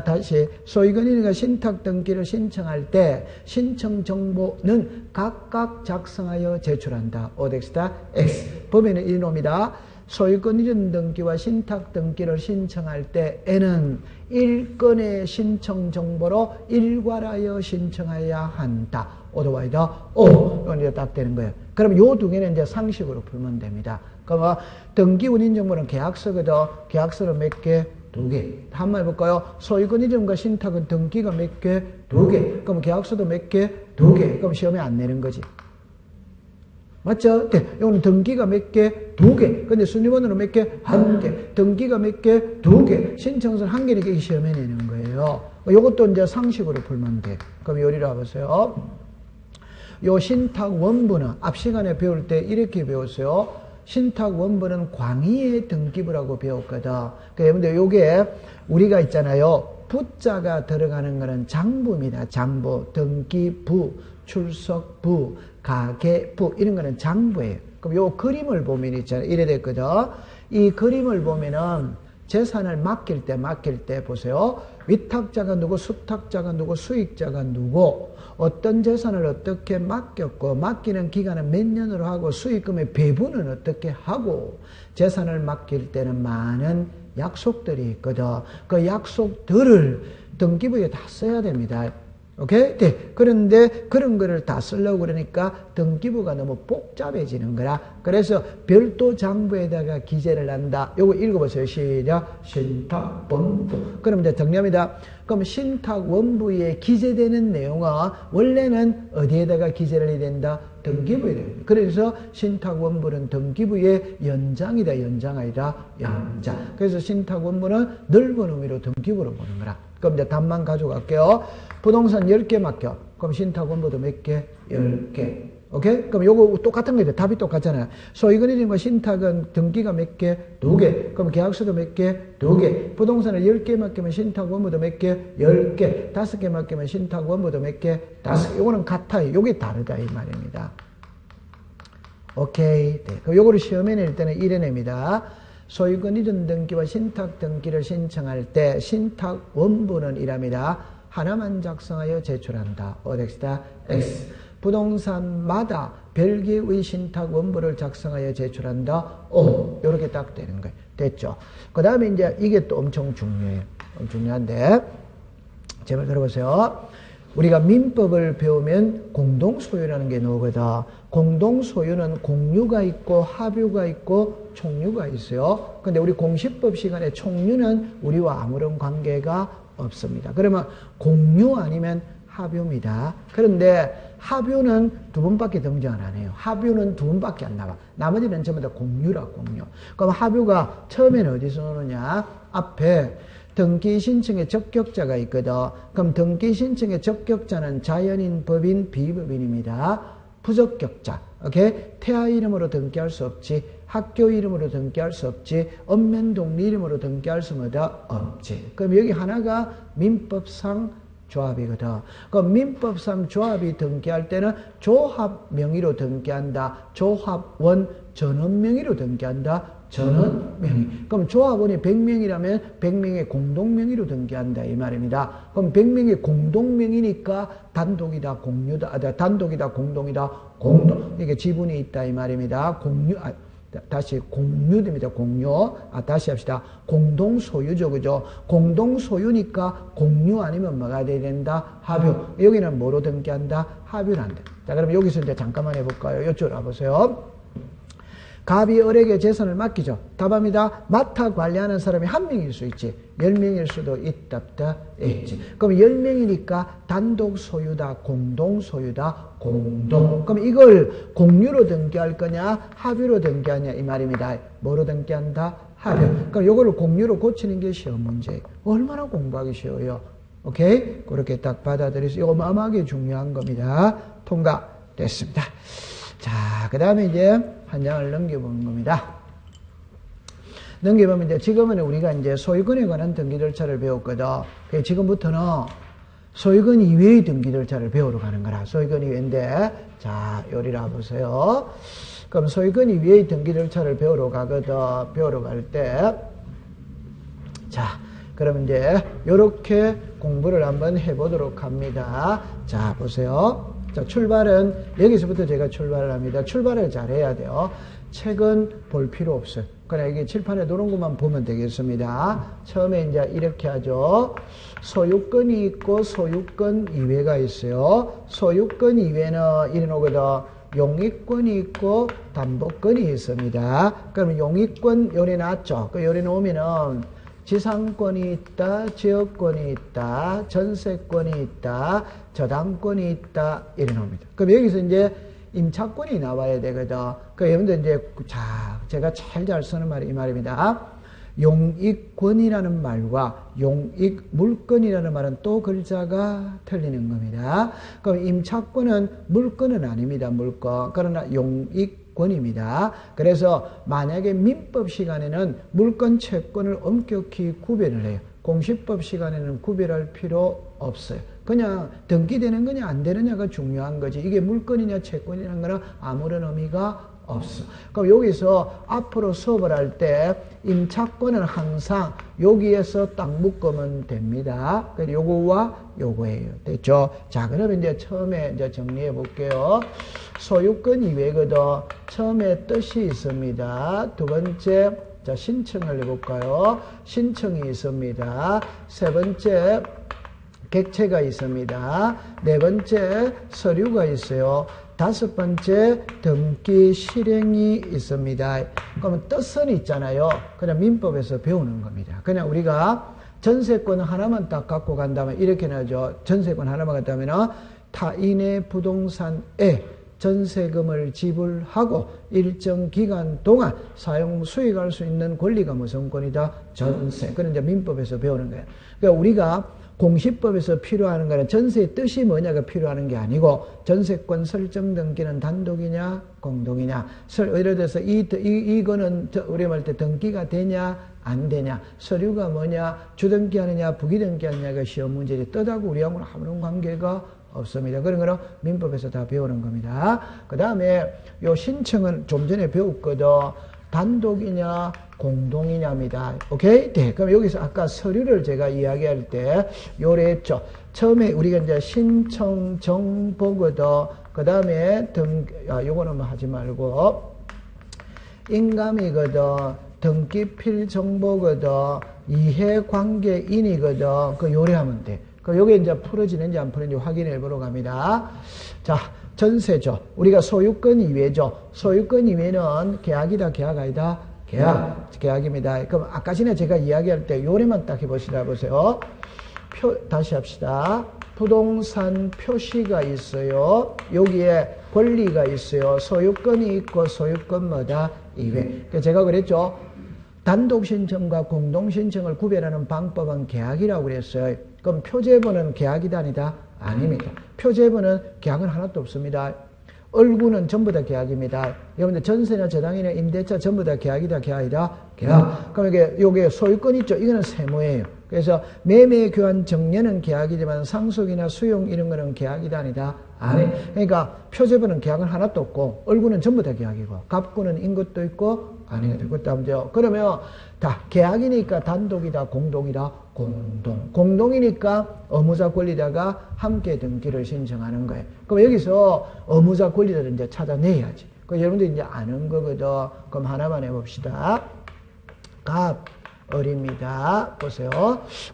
다시 소유권 이전과 신탁 등기를 신청할 때 신청 정보는 각각 작성하여 제출한다. 어덱스다 X. 보면은 이놈이다. 소유권 이전 등기와 신탁 등기를 신청할 때 N은 1건의 신청 정보로 일괄하여 신청해야 한다. 어드와이더. 이건 이제 딱 되는 거예요. 그럼 요 2개는 이제 상식으로 풀면 됩니다. 그러면 등기 운임 정보는 계약서거든. 계약서는 몇 개? 2개. 한번 해볼까요? 소유권 이전과 신탁은 등기가 몇 개? 2개. 그럼 계약서도 몇 개? 2개. 그럼 시험에 안 내는 거지. 맞죠? 네. 이거는 등기가 몇 개? 2개. 근데 순위번호는 몇 개? 1개. 등기가 몇 개? 2개. 신청서는 1개니까 이 시험에 내는 거예요. 이것도 이제 상식으로 풀면 돼. 그럼 요리를 와보세요. 요 신탁 원부는 앞 시간에 배울 때 이렇게 배웠어요. 신탁 원부는 광의의 등기부라고 배웠거든. 그런데 요게 우리가 있잖아요. 부자가 들어가는 거는 장부입니다. 장부, 등기부, 출석부, 가계부 이런 거는 장부예요. 그럼 요 그림을 보면 있잖아요. 이래 됐거든. 이 그림을 보면은 재산을 맡길 때 보세요. 위탁자가 누구, 수탁자가 누구, 수익자가 누구, 어떤 재산을 어떻게 맡겼고, 맡기는 기간은 몇 년으로 하고, 수익금의 배분은 어떻게 하고, 재산을 맡길 때는 많은 약속들이 있거든. 그 약속들을 등기부에 다 써야 됩니다. 오케이? 네. 그런데 그런 거를 다 쓰려고 그러니까 등기부가 너무 복잡해지는 거라. 그래서 별도 장부에다가 기재를 한다. 요거 읽어보세요. 시작. 신탁원부. 그럼 이제 정리합니다. 그럼 신탁원부에 기재되는 내용은 원래는 어디에다가 기재를 해야 된다? 등기부에 됩니다. 그래서 신탁원부는 등기부의 연장이다. 연장 아니다. 연장. 그래서 신탁원부는 넓은 의미로 등기부로 보는 거라. 그럼 이제 답만 가져갈게요. 부동산 10개 맡겨. 그럼 신탁원부도 몇 개? 10개. 오케이? 그럼 요거 똑같은 거죠. 답이 똑같잖아요. 소유권이든가 신탁은 등기가 몇 개? 2개. 그럼 계약서도 몇 개? 2개. 부동산을 10개 맡기면 신탁원부도 몇 개? 10개. 5개 맡기면 신탁원부도 몇 개? 5개. 요거는 같아요. 요게 다르다 이 말입니다. 오케이. 네. 그럼 요거를 시험에 낼 때는 이래냅니다. 소유권 이전 등기와 신탁 등기를 신청할 때 신탁 원부는 이랍니다. 하나만 작성하여 제출한다. OX다. X. 부동산마다 별개의 신탁 원부를 작성하여 제출한다. O. 이렇게 딱 되는 거예요. 됐죠? 그 다음에 이제 이게 또 엄청 중요해요. 중요한데 제발 들어보세요. 우리가 민법을 배우면 공동소유라는 게 나오거든. 공동소유는 공유가 있고 합유가 있고 총유가 있어요. 근데 우리 공시법 시간에 총유는 우리와 아무런 관계가 없습니다. 그러면 공유 아니면 합유입니다. 그런데 합유는 두 번밖에 등장을 안 해요. 합유는 두 번밖에 안 나와. 나머지는 전부 다 공유라 공유. 그럼 합유가 처음에는 어디서 나오느냐? 앞에 등기 신청의 적격자가 있거든. 그럼 등기 신청의 적격자는 자연인, 법인, 비법인입니다. 부적격자. 오케이? 태아 이름으로 등기할 수 없지. 학교 이름으로 등기할 수 없지. 읍면동리 이름으로 등기할 수는 없지. 그럼 여기 하나가 민법상 조합이거든. 그럼 민법상 조합이 등기할 때는 조합 명의로 등기한다. 조합원 전원 명의로 등기한다. 전원 명의. 그럼 조합원이 100명이라면 100명의 공동 명의로 등기한다 이 말입니다. 그럼 100명의 공동 명의니까 단독이다 공유다. 단독이다 공동이다 공동. 이게 지분이 있다 이 말입니다. 공유. 다시 공유됩니다. 공유. 다시 합시다. 공동 소유죠. 그죠? 공동 소유니까 공유 아니면 뭐가 돼야 된다? 합유. 여기는 뭐로 등기한다? 합유를 한다. 자, 그럼 여기서 이제 잠깐만 해볼까요? 이쪽으로 와보세요. 갑이 을에게 재산을 맡기죠. 답합니다. 맡아 관리하는 사람이 한 명일 수 있지. 10명일 수도 있다. 있지. 그럼 10명이니까 단독 소유다. 공동 소유다. 공동. 그럼 이걸 공유로 등기할 거냐? 합유로 등기하냐? 이 말입니다. 뭐로 등기한다? 합유. 그럼 이걸 공유로 고치는 게 시험 문제예요. 얼마나 공부하기 쉬워요. 오케이? 그렇게 딱 받아들이세요. 어마어마하게 중요한 겁니다. 통과됐습니다. 자, 그 다음에 이제 한 장을 넘겨보는 겁니다. 넘겨보면 이제 지금은 우리가 이제 소유권에 관한 등기 절차를 배웠거든. 지금부터는 소유권 이외의 등기 절차를 배우러 가는 거라. 소유권 이외인데, 자, 요리라 보세요. 그럼 소유권 이외의 등기 절차를 배우러 가거든. 배우러 갈 때, 자, 그럼 이제 요렇게 공부를 한번 해보도록 합니다. 자, 보세요. 자, 출발은 여기서부터 제가 출발을 합니다. 출발을 잘 해야 돼요. 책은 볼 필요 없어요. 그냥 여기 칠판에 놓은 것만 보면 되겠습니다. 처음에 이제 이렇게 하죠. 소유권이 있고 소유권 이외가 있어요. 소유권 이외는 이런 거거든. 용익권이 있고 담보권이 있습니다. 그러면 용익권 요래 놨죠. 그 요래 놓으면은 지상권이 있다, 지역권이 있다, 전세권이 있다, 저당권이 있다, 이래 나옵니다. 그럼 여기서 이제 임차권이 나와야 되거든. 그 여러분들 이제, 자, 제가 제일 잘 쓰는 말이 이 말입니다. 용익권이라는 말과 용익물권이라는 말은 또 글자가 틀리는 겁니다. 그럼 임차권은 물권은 아닙니다. 물권. 그러나 용익권입니다. 그래서 만약에 민법 시간에는 물권, 채권을 엄격히 구별을 해요. 공시법 시간에는 구별할 필요 없어요. 그냥 등기되는 거냐 안 되느냐가 중요한 거지. 이게 물권이냐 채권이냐는 거는 아무런 의미가 없어. 그럼 여기서 앞으로 수업을 할 때 임차권은 항상 여기에서 딱 묶으면 됩니다. 그래서 요거와 요거예요. 됐죠? 자, 그러면 이제 처음에 이제 정리해 볼게요. 소유권 이외거든. 처음에 뜻이 있습니다. 두 번째, 자, 신청을 해볼까요? 신청이 있습니다. 세 번째, 객체가 있습니다. 네 번째, 서류가 있어요. 다섯 번째, 등기 실행이 있습니다. 그러면 뜻은 있잖아요. 그냥 민법에서 배우는 겁니다. 그냥 우리가 전세권 하나만 딱 갖고 간다면 이렇게 나죠. 전세권 하나만 갖다면 타인의 부동산에 전세금을 지불하고 일정 기간 동안 사용 수익할 수 있는 권리가 무슨 권이다? 전세. 그런 이제 민법에서 배우는 거예요. 그러니까 우리가 공시법에서 필요하는 거는 전세의 뜻이 뭐냐가 필요하는 게 아니고 전세권 설정 등기는 단독이냐 공동이냐. 예를 들어서 이거는 우리 말 때 등기가 되냐 안 되냐, 서류가 뭐냐, 주등기하느냐 부기등기하느냐가 시험 문제지 뜻하고 우리하고는 아무런 관계가 없습니다. 그런 거는 민법에서 다 배우는 겁니다. 그 다음에 요 신청은 좀 전에 배웠거든. 단독이냐 공동이냐입니다. 오케이? 네. 그럼 여기서 아까 서류를 제가 이야기할 때 요랬죠. 처음에 우리가 이제 신청 정보거든. 그 다음에 요거는 뭐 하지 말고 인감이거든. 등기필 정보거든. 이해관계인이거든. 그 요래하면 돼. 그 요게 이제 풀어지는지 안 풀어지는지 확인해 보러 갑니다. 자, 전세죠. 우리가 소유권 이외죠. 소유권 이외는 계약이다, 계약 아니다? 계약입니다. 그럼 아까 전에 제가 이야기할 때 요래만 딱 해보시라 보세요. 다시 합시다. 부동산 표시가 있어요. 여기에 권리가 있어요. 소유권이 있고 소유권마다 이외. 제가 그랬죠. 단독 신청과 공동 신청을 구별하는 방법은 계약이라고 그랬어요. 그럼 표제본은 계약이다 아니다? 아닙니다. 표제본은 계약은 하나도 없습니다. 얼구는 전부 다 계약입니다. 여러분들 전세나 저당이나 임대차 전부 다 계약이다, 계약이다, 계약. 그럼 요게 소유권 있죠? 이거는 세무예요. 그래서 매매 교환 정년은 계약이지만 상속이나 수용 이런 거는 계약이다 아니다? 아니. 그러니까 표제본은 계약은 하나도 없고 얼구는 전부 다 계약이고 갑구는 인 것도 있고 아니거든. 그것도 하면 돼요. 그러면 다 계약이니까 단독이다, 공동이다, 공동. 공동이니까 의무자 권리자가 함께 등기를 신청하는 거예요. 그럼 여기서 의무자 권리자를 이제 찾아내야지. 그 여러분들 이제 아는 거거든. 그럼 하나만 해봅시다. 갑, 을입니다. 보세요.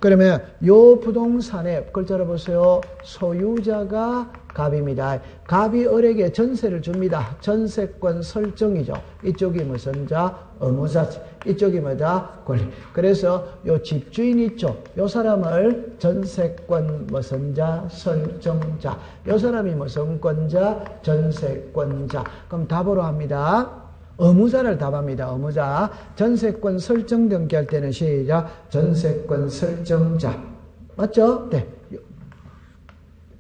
그러면 요 부동산에 글자로 보세요. 소유자가 갑입니다. 갑이 을에게 전세를 줍니다. 전세권 설정이죠. 이쪽이 무슨 자? 의무자지. 이쪽이 뭐다? 권리. 그래서 요 집주인 있죠. 요 사람을 전세권 무슨 자? 설정자. 요 사람이 무슨 권자? 전세권자. 그럼 답으로 합니다. 의무자를 답합니다. 의무자. 전세권 설정 등기할 때는 시작. 전세권 설정자. 맞죠? 네.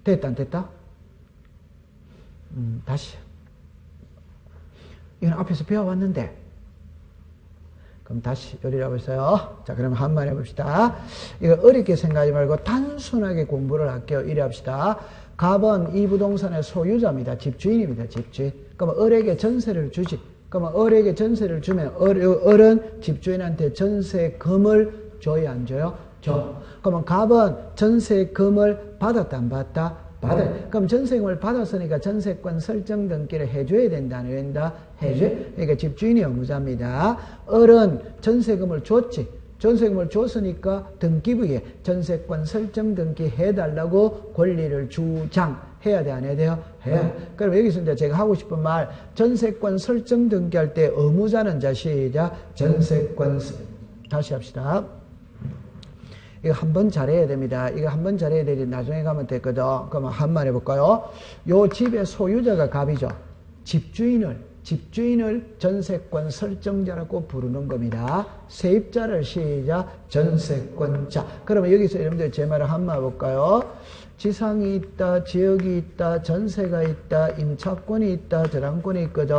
됐다, 안 됐다? 다시. 이건 앞에서 배워왔는데. 그럼 다시 요리라고 했어요. 자, 그럼 한번 해봅시다. 이거 어렵게 생각하지 말고 단순하게 공부를 할게요. 이래 합시다. 갑은 이 부동산의 소유자입니다. 집주인입니다. 집주인. 그럼 을에게 전세를 주지. 그러면 을에게 전세를 주면 을은 집주인한테 전세금을 줘야 안 줘요? 줘. 그러면 갑은 전세금을 받았다 안 받았다? 받아요. 그럼 전세금을 받았으니까 전세권 설정 등기를 해줘야 된다 안 된다? 해줘. 그러니까 집주인이 의무자입니다. 을은 전세금을 줬지. 전세금을 줬으니까 등기부에 전세권 설정 등기 해달라고 권리를 주장해야 돼, 안 해야 돼요? 해야. 그럼 여기서 이제 제가 하고 싶은 말, 전세권 설정 등기할 때 의무자는 자 시작. 전세권, 다시 합시다. 이거 한번 잘해야 됩니다. 이거 한번 잘해야 되지 나중에 가면 되거든. 그러면 한번 해볼까요? 요 집의 소유자가 갑이죠. 집주인을 전세권 설정자라고 부르는 겁니다. 세입자를 시작. 전세권자. 그러면 여기서 여러분들 제 말을 한번 해볼까요? 지상이 있다, 지역이 있다, 전세가 있다, 임차권이 있다, 저당권이 있거든.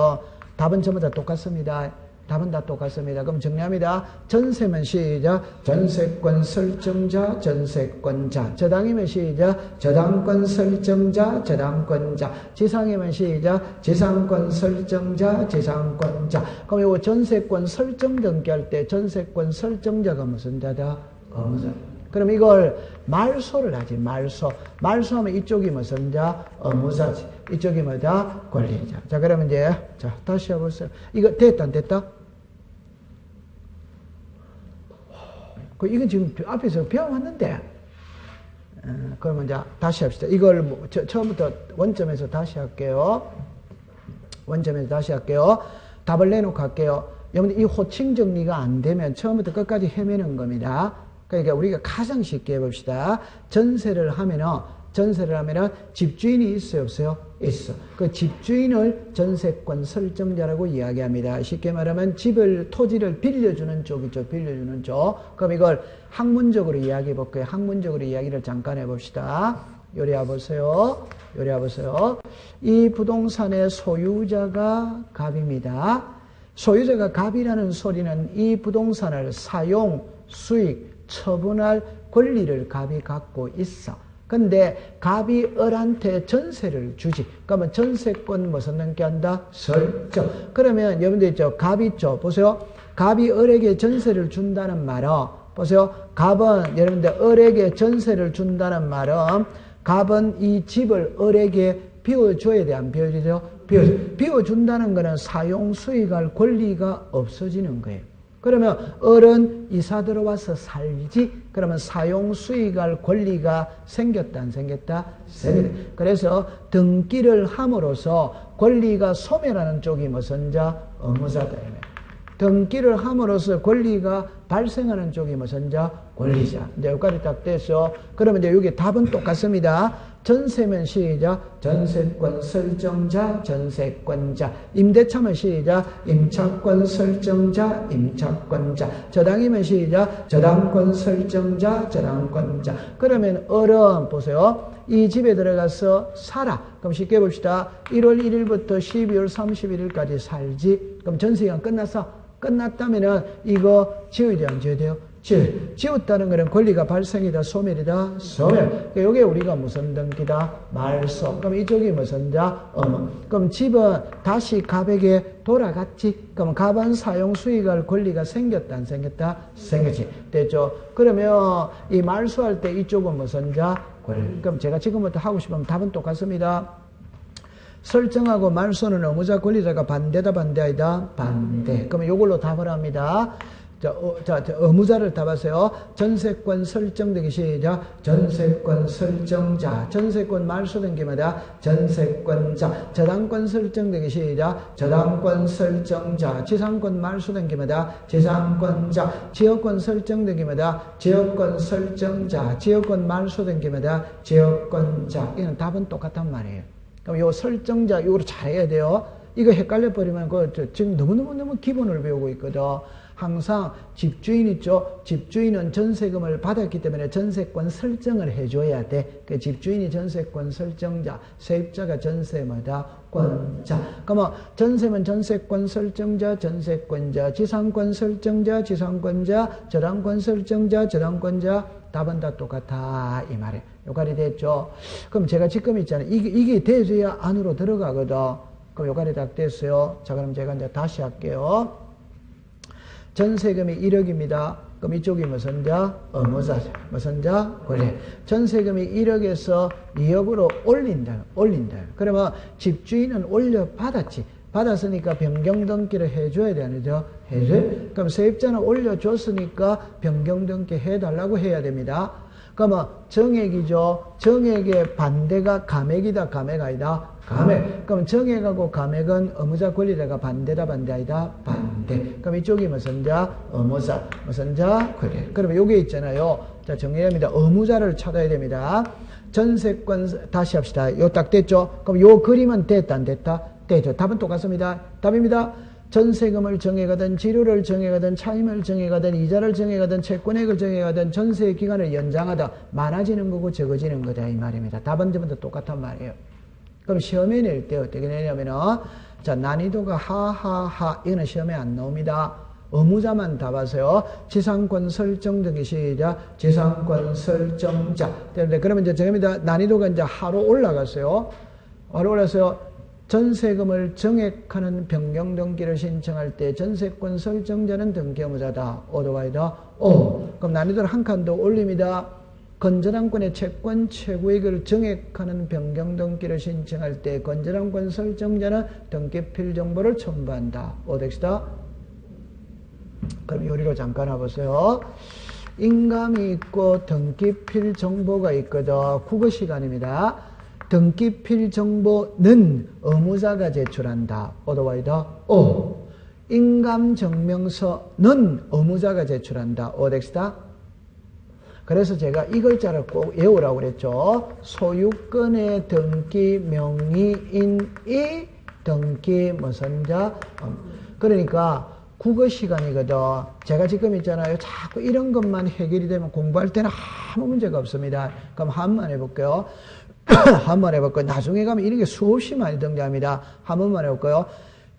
답은 전부 다 똑같습니다. 답은 다 똑같습니다. 그럼 정리합니다. 전세면 시작. 전세권 설정자, 전세권자. 저당이면 시작. 저당권 설정자, 저당권자. 지상이면 시작. 지상권 설정자, 지상권자. 그럼 이거 전세권 설정 등기할 때 전세권 설정자가 무슨 자다? 의무자. 그럼 이걸 말소를 하지, 말소. 말소하면 이쪽이 무슨 자? 의무자지. 이쪽이 뭐다? 권리자. 자, 그러면 이제, 자, 다시 해보세요. 이거 됐다, 안 됐다? 이건 지금 앞에서 배워왔는데. 그러면 이제 다시 합시다. 이걸 처음부터 원점에서 다시 할게요. 원점에서 다시 할게요. 답을 내놓고 할게요. 여러분들 이 호칭 정리가 안 되면 처음부터 끝까지 헤매는 겁니다. 그러니까 우리가 가장 쉽게 해봅시다. 전세를 하면은 집주인이 있어요, 없어요? 있어. 그 집주인을 전세권 설정자라고 이야기합니다. 쉽게 말하면 토지를 빌려주는 쪽이죠. 빌려주는 쪽. 그럼 이걸 학문적으로 이야기해 볼게요. 학문적으로 이야기를 잠깐 해봅시다. 요리 와보세요. 이 부동산의 소유자가 갑입니다. 소유자가 갑이라는 소리는 이 부동산을 사용, 수익, 처분할 권리를 갑이 갖고 있어. 근데 갑이 을한테 전세를 주지. 그러면 전세권 무슨 넘게 한다? 설정. 그러면 여러분들 있죠? 갑 있죠? 보세요. 갑이 을에게 전세를 준다는 말은, 보세요. 갑은 여러분들 을에게 전세를 준다는 말은 갑은 이 집을 을에게 비워줘야 돼? 안 비워주죠? 비워준다는 거는 사용 수익할 권리가 없어지는 거예요. 그러면 을은 이사 들어와서 살지. 그러면 사용 수익할 권리가 생겼다 안 생겼다? 생겼다. 그래서 등기를 함으로써 권리가 소멸하는 쪽이 무슨 자? 의무자다. 등기를 함으로써 권리가 발생하는 쪽이 무슨 자? 권리자. 이제 여기까지 딱 됐어. 그러면 이제 여기 답은 똑같습니다. 전세면 시작. 전세권 설정자, 전세권자. 임대차면 시작. 임차권 설정자, 임차권자. 저당이면 시작. 저당권 설정자, 저당권자. 그러면 을은 보세요. 이 집에 들어가서 살아. 그럼 쉽게 봅시다. 1월 1일부터 12월 31일까지 살지. 그럼 전세기간 끝났어? 끝났다면은 이거 지어야 돼, 안 지어야 돼요? 지웠다는 것은 권리가 발생이다, 소멸이다, 소멸. 여기에 우리가 무슨 등기다? 말소. 그럼 이쪽이 무슨 자? 그럼 집은 다시 갑에게 돌아갔지. 그럼 갑은 사용 수익할 권리가 생겼다, 안 생겼다? 생겼지. 됐죠? 그러면 이 말소할 때 이쪽은 무슨 자? 권리. 그럼 제가 지금부터 하고 싶으면 답은 똑같습니다. 설정하고 말소는 의무자 권리자가 반대다, 반대아니다? 반대. 그러면 이걸로 답을 합니다. 의무자를 답하세요. 전세권 설정되기 시작. 전세권 설정자. 전세권 말소된 게마다 전세권자. 저당권 설정되기 시작. 저당권 설정자. 지상권 말소된 게마다 지상권자. 지역권 설정된 게마다 지역권 설정자. 지역권 말소된 게마다 지역권자. 이는 답은 똑같단 말이에요. 그럼 요 설정자 요거를 잘해야 돼요. 이거 헷갈려 버리면 지금 너무 기본을 배우고 있거든. 항상 집주인 있죠. 집주인은 전세금을 받았기 때문에 전세권 설정을 해줘야 돼. 그 집주인이 전세권 설정자, 세입자가 전세마다 권자. 그러면 전세면 전세권 설정자, 전세권자, 지상권 설정자, 지상권자, 저당권 설정자, 저당권자. 답은 다 똑같아 이 말이에요. 요까지 됐죠. 그럼 제가 지금 있잖아요. 이게 돼줘야 안으로 들어가거든. 그럼 요까지 다 됐어요. 자, 그럼 제가 이제 다시 할게요. 전세금이 1억입니다. 그럼 이쪽이 무슨 자? 의무자죠. 무슨 자? 권리. 전세금이 1억에서 2억으로 올린다. 그러면 집주인은 올려받았지. 받았으니까 변경등기를 해줘야 되죠. 그럼 세입자는 올려줬으니까 변경등기 해달라고 해야 됩니다. 그러면 정액이죠. 정액의 반대가 감액이다, 감액 아니다? 감액. 그럼 정액하고 감액은 의무자 권리자가 반대다, 반대아니다? 반대. 그럼 이쪽이 무슨 자? 의무자. 무슨 자? 권리. 그러면 요게 있잖아요. 자, 정리합니다. 의무자를 찾아야 됩니다. 전세권, 다시 합시다. 요 딱 됐죠? 그럼 요 그림은 됐다, 안 됐다? 됐죠. 답은 똑같습니다. 답입니다. 전세금을 정해가든 지료를 정해가든 차임을 정해가든 이자를 정해가든 채권액을 정해가든 전세 기간을 연장하다 많아지는 거고 적어지는 거다 이 말입니다. 답은 전부 다 똑같단 말이에요. 그럼 시험에 낼 때 어떻게 내냐면은 자 난이도가 하하하 이거는 시험에 안 나옵니다. 의무자만 답하세요. 지상권 설정등기 시작. 지상권 설정자. 그러면 이제 저입니다. 난이도가 이제 하로 올라갔어요. 하로 올라서요. 전세금을 정액하는 변경등기를 신청할 때 전세권 설정자는 등기 의무자다. 오도와이다. 오. 그럼 난이도를 한 칸 더 올립니다. 건전한권의 채권 최고액을 정액하는 변경등기를 신청할 때 건전한권 설정자는 등기필 정보를 첨부한다. 오덱시다. 그럼 요리로 잠깐 와보세요. 인감이 있고 등기필 정보가 있거든. 국어 시간입니다. 등기필 정보는 의무자가 제출한다. otherwise, 인감증명서는 의무자가 제출한다. 어덱스다. 그래서 제가 이 글자를 꼭 외우라고 그랬죠. 소유권의 등기 명의인이 등기 무슨 자. 그러니까 국어 시간이거든. 제가 지금 있잖아요. 자꾸 이런 것만 해결이 되면 공부할 때는 아무 문제가 없습니다. 그럼 한 번 해볼게요. 한 번 해볼게요. 나중에 가면 이런 게 수없이 많이 등장합니다. 한 번만 해볼까요?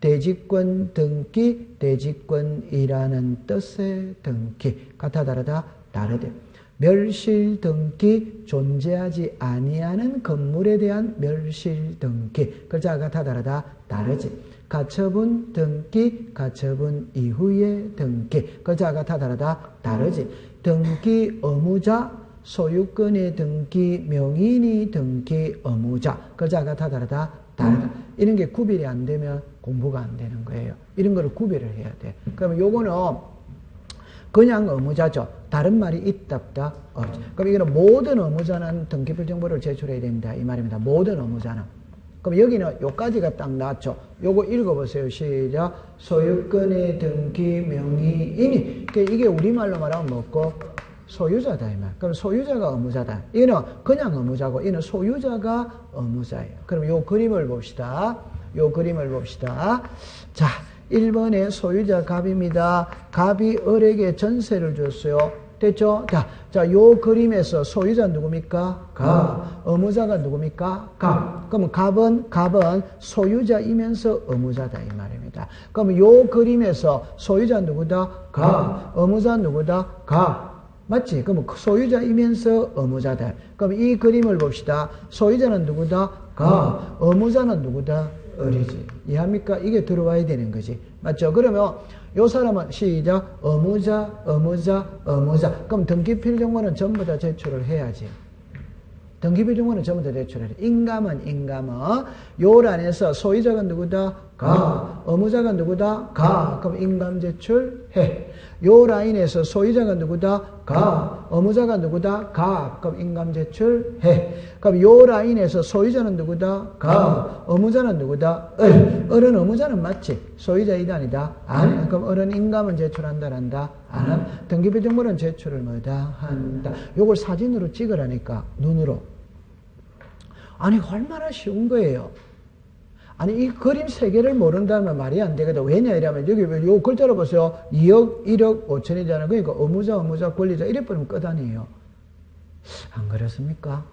대지권 등기, 대지권이라는 뜻의 등기. 같아 다르다? 다르대. 멸실 등기, 존재하지 아니하는 건물에 대한 멸실 등기. 글자가 같아 다르다? 다르지. 가처분 등기, 가처분 이후의 등기. 글자가 같아 다르다? 다르지. 등기 의무자, 소유권의 등기 명의인이 등기 의무자. 글자가 같아 다르다? 다르다. 이런 게 구별이 안 되면 공부가 안 되는 거예요. 이런 거를 구별을 해야 돼. 그러면 요거는 그냥 의무자죠. 다른 말이 있다 없다? 없죠. 그럼 이거는 모든 의무자는 등기필 정보를 제출해야 된다 이 말입니다. 모든 의무자는. 그럼 여기는 요까지가 딱 나왔죠. 요거 읽어보세요. 시작. 소유권의 등기 명의인이. 이게 우리말로 말하면 뭐고? 소유자다 이 말. 그럼 소유자가 의무자다. 이거는 그냥 의무자고 이거는 소유자가 의무자예요. 그럼 요 그림을 봅시다. 요 그림을 봅시다. 자, 1번에 소유자 갑입니다. 갑이 을에게 전세를 줬어요. 됐죠? 자, 요 그림에서 소유자 누굽니까? 갑. 의무자가 누굽니까? 갑. 그럼 갑은 소유자이면서 의무자다 이 말입니다. 그럼 요 그림에서 소유자 누구다? 갑. 의무자 누구다? 갑. 맞지? 그럼 소유자이면서 의무자다. 그럼 이 그림을 봅시다. 소유자는 누구다? 갑. 의무자는 누구다? 을이지. 이해합니까? 이게 들어와야 되는 거지. 맞죠? 그러면 요 사람은 시작. 의무자. 그럼 등기필 정보는 전부 다 제출을 해야지. 등기필 정보는 전부 다 제출을 해. 인감은 요란에서 소유자가 누구다? 가. 의무자가 누구다? 가. 그럼 인감 제출해. 요 라인에서 소유자가 누구다? 가. 의무자가 누구다? 가. 그럼 인감 제출해. 그럼 요 라인에서 소유자는 누구다? 가. 의무자는 누구다? 을. 을은 의무자는 맞지? 소유자이다 아니다? 아니. 그럼 을은 인감은 제출한다 한다? 안 한다. 등기필 정보는 제출을 뭐다? 한다. 요걸 사진으로 찍으라니까. 눈으로. 아니 얼마나 쉬운 거예요. 아니 이 그림 세 개를 모른다면 말이 안 되거든. 왜냐 이러면 여기 요 글자로 보세요. 2억 1억 5천이잖아요. 그러니까 의무자 권리자 이래 버리면 끝 아니에요. 안 그렇습니까?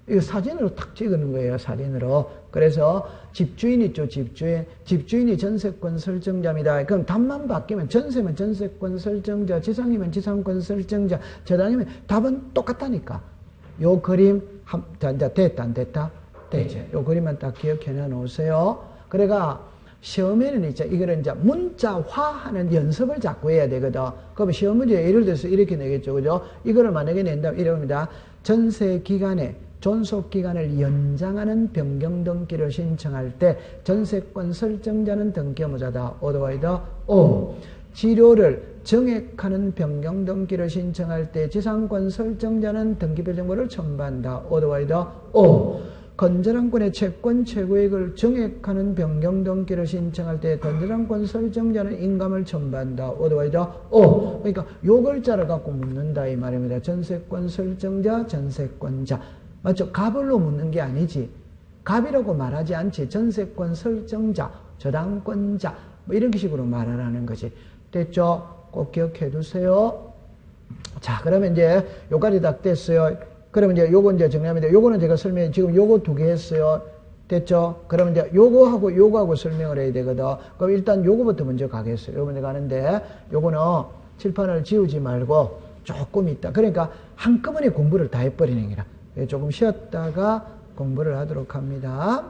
이거 사진으로 탁 찍는 거예요. 사진으로. 그래서 집주인 있죠. 집주인이 전세권 설정자입니다. 그럼 답만 바뀌면 전세면 전세권 설정자, 지상이면 지상권 설정자, 저당이면 답은 똑같다니까. 요 그림 됐다 안 됐다? 되죠. 요 그림만 딱 기억해 놓으세요. 그래가 시험에는 이제 이거를 이제 문자화하는 연습을 자꾸 해야 되거든. 그럼 시험 문제 예를 들어서 이렇게 내겠죠. 그죠? 이거를 만약에 낸다면 이럽니다. 전세 기간에 존속 기간을 연장하는 변경 등기를 신청할 때 전세권 설정자는 등기 의무자다. otherwise, 지료를 정액하는 변경 등기를 신청할 때 지상권 설정자는 등기표 정보를 첨부한다. otherwise, 건전한권의 채권 최고액을 정액하는 변경 등기를 신청할 때 건전한권 설정자는 인감을 첨부한다. otherwise, 그러니까 요 글자를 갖고 묻는다 이 말입니다. 전세권 설정자, 전세권자. 맞죠? 갑을로 묻는 게 아니지. 갑이라고 말하지 않지. 전세권 설정자, 저당권자 뭐 이런 식으로 말하라는 거지. 됐죠? 꼭 기억해 두세요. 자, 그러면 이제 요까지 다 됐어요. 그러면 이제 요거 이제 정리합니다. 요거는 제가 지금 요거 2개 했어요. 됐죠? 그러면 이제 요거하고 설명을 해야 되거든. 그럼 일단 요거부터 먼저 가겠어요. 요거 먼저 가는데 요거는 칠판을 지우지 말고 조금 있다. 그러니까 한꺼번에 공부를 다 해버리는 게라. 조금 쉬었다가 공부를 하도록 합니다.